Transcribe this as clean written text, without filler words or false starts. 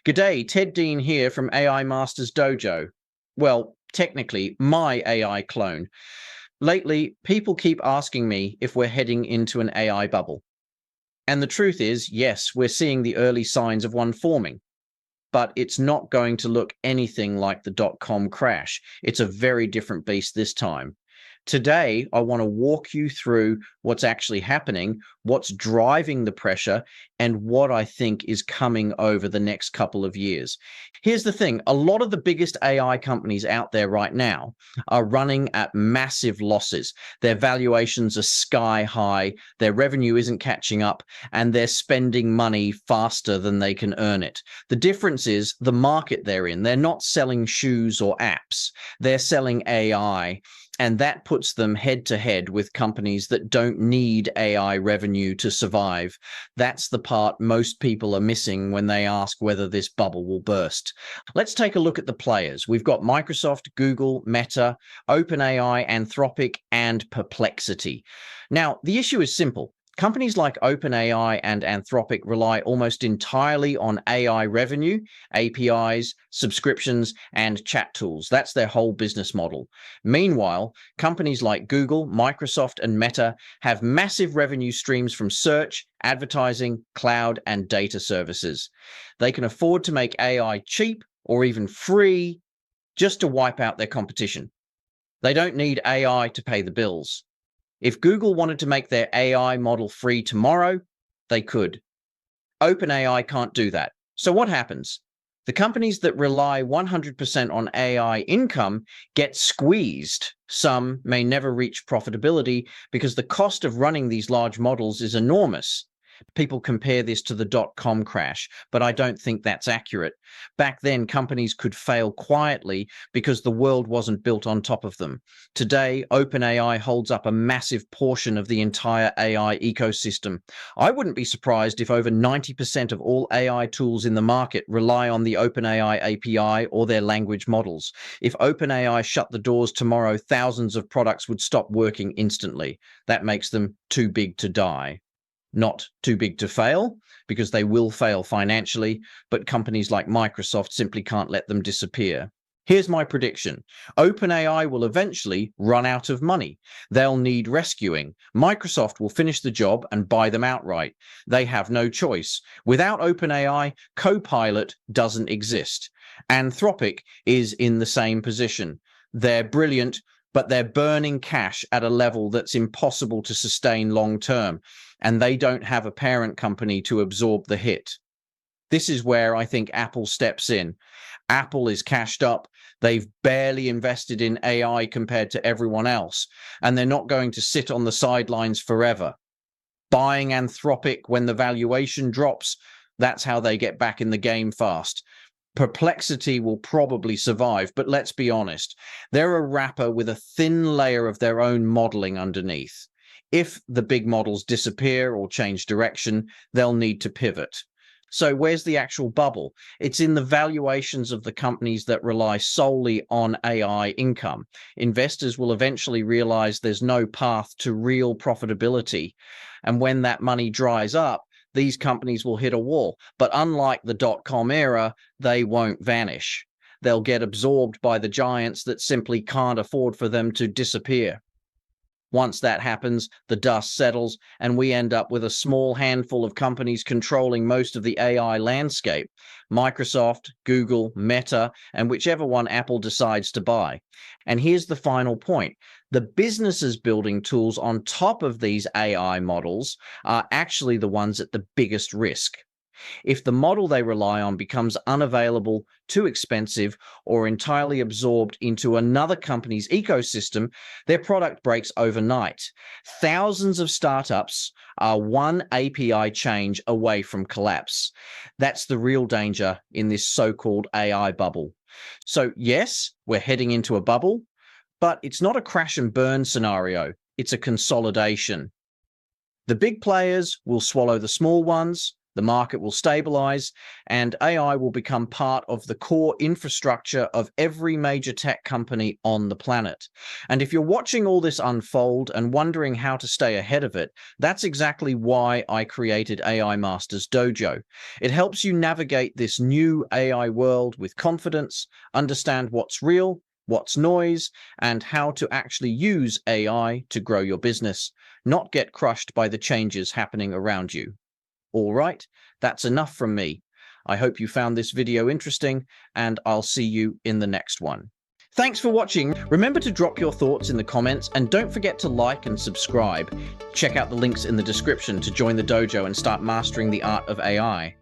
G'day, Ted Deane here from AI Masters DoJo. Well, technically, my AI clone. Lately, people keep asking me if we're heading into an AI bubble. And the truth is, yes, we're seeing the early signs of one forming. But it's not going to look anything like the dot-com crash. It's a very different beast this time. Today, I want to walk you through what's actually happening, what's driving the pressure, and what I think is coming over the next couple of years. Here's the thing, a lot of the biggest AI companies out there right now are running at massive losses. Their valuations are sky high, their revenue isn't catching up, and they're spending money faster than they can earn it. The difference is the market they're in. They're not selling shoes or apps, they're selling AI. And that puts them head to head with companies that don't need AI revenue to survive. That's the part most people are missing when they ask whether this bubble will burst. Let's take a look at the players. We've got Microsoft, Google, Meta, OpenAI, Anthropic, and Perplexity. Now, the issue is simple. Companies like OpenAI and Anthropic rely almost entirely on AI revenue, APIs, subscriptions, and chat tools. That's their whole business model. Meanwhile, companies like Google, Microsoft, and Meta have massive revenue streams from search, advertising, cloud, and data services. They can afford to make AI cheap or even free just to wipe out their competition. They don't need AI to pay the bills. If Google wanted to make their AI model free tomorrow, they could. OpenAI can't do that. So what happens? The companies that rely 100% on AI income get squeezed. Some may never reach profitability because the cost of running these large models is enormous. People compare this to the dot-com crash, but I don't think that's accurate. Back then, companies could fail quietly because the world wasn't built on top of them. Today, OpenAI holds up a massive portion of the entire AI ecosystem. I wouldn't be surprised if over 90% of all AI tools in the market rely on the OpenAI API or their language models. If OpenAI shut the doors tomorrow, thousands of products would stop working instantly. That makes them too big to die. Not too big to fail, because they will fail financially, but companies like Microsoft simply can't let them disappear. Here's my prediction. OpenAI will eventually run out of money. They'll need rescuing. Microsoft will finish the job and buy them outright. They have no choice. Without OpenAI, Copilot doesn't exist. Anthropic is in the same position. They're brilliant, but they're burning cash at a level that's impossible to sustain long term, and they don't have a parent company to absorb the hit. This is where I think Apple steps in. Apple is cashed up. They've barely invested in AI compared to everyone else, and they're not going to sit on the sidelines forever. Buying Anthropic when the valuation drops, that's how they get back in the game fast. Perplexity will probably survive, but let's be honest, they're a wrapper with a thin layer of their own modeling underneath. If the big models disappear or change direction, they'll need to pivot. So where's the actual bubble? It's in the valuations of the companies that rely solely on AI income. Investors will eventually realize there's no path to real profitability. And when that money dries up, these companies will hit a wall. But unlike the dot-com era, they won't vanish. They'll get absorbed by the giants that simply can't afford for them to disappear. Once that happens, the dust settles, and we end up with a small handful of companies controlling most of the AI landscape. Microsoft, Google, Meta, and whichever one Apple decides to buy. And here's the final point. The businesses building tools on top of these AI models are actually the ones at the biggest risk. If the model they rely on becomes unavailable, too expensive, or entirely absorbed into another company's ecosystem, their product breaks overnight. Thousands of startups are one API change away from collapse. That's the real danger in this so-called AI bubble. So yes, we're heading into a bubble, but it's not a crash and burn scenario. It's a consolidation. The big players will swallow the small ones. the market will stabilize, and AI will become part of the core infrastructure of every major tech company on the planet. And if you're watching all this unfold and wondering how to stay ahead of it, that's exactly why I created AI Masters DoJo. It helps you navigate this new AI world with confidence, understand what's real, what's noise, and how to actually use AI to grow your business, not get crushed by the changes happening around you. All right, that's enough from me. I hope you found this video interesting, and I'll see you in the next one. Thanks for watching. Remember to drop your thoughts in the comments, and don't forget to like and subscribe. Check out the links in the description to join the dojo and start mastering the art of AI.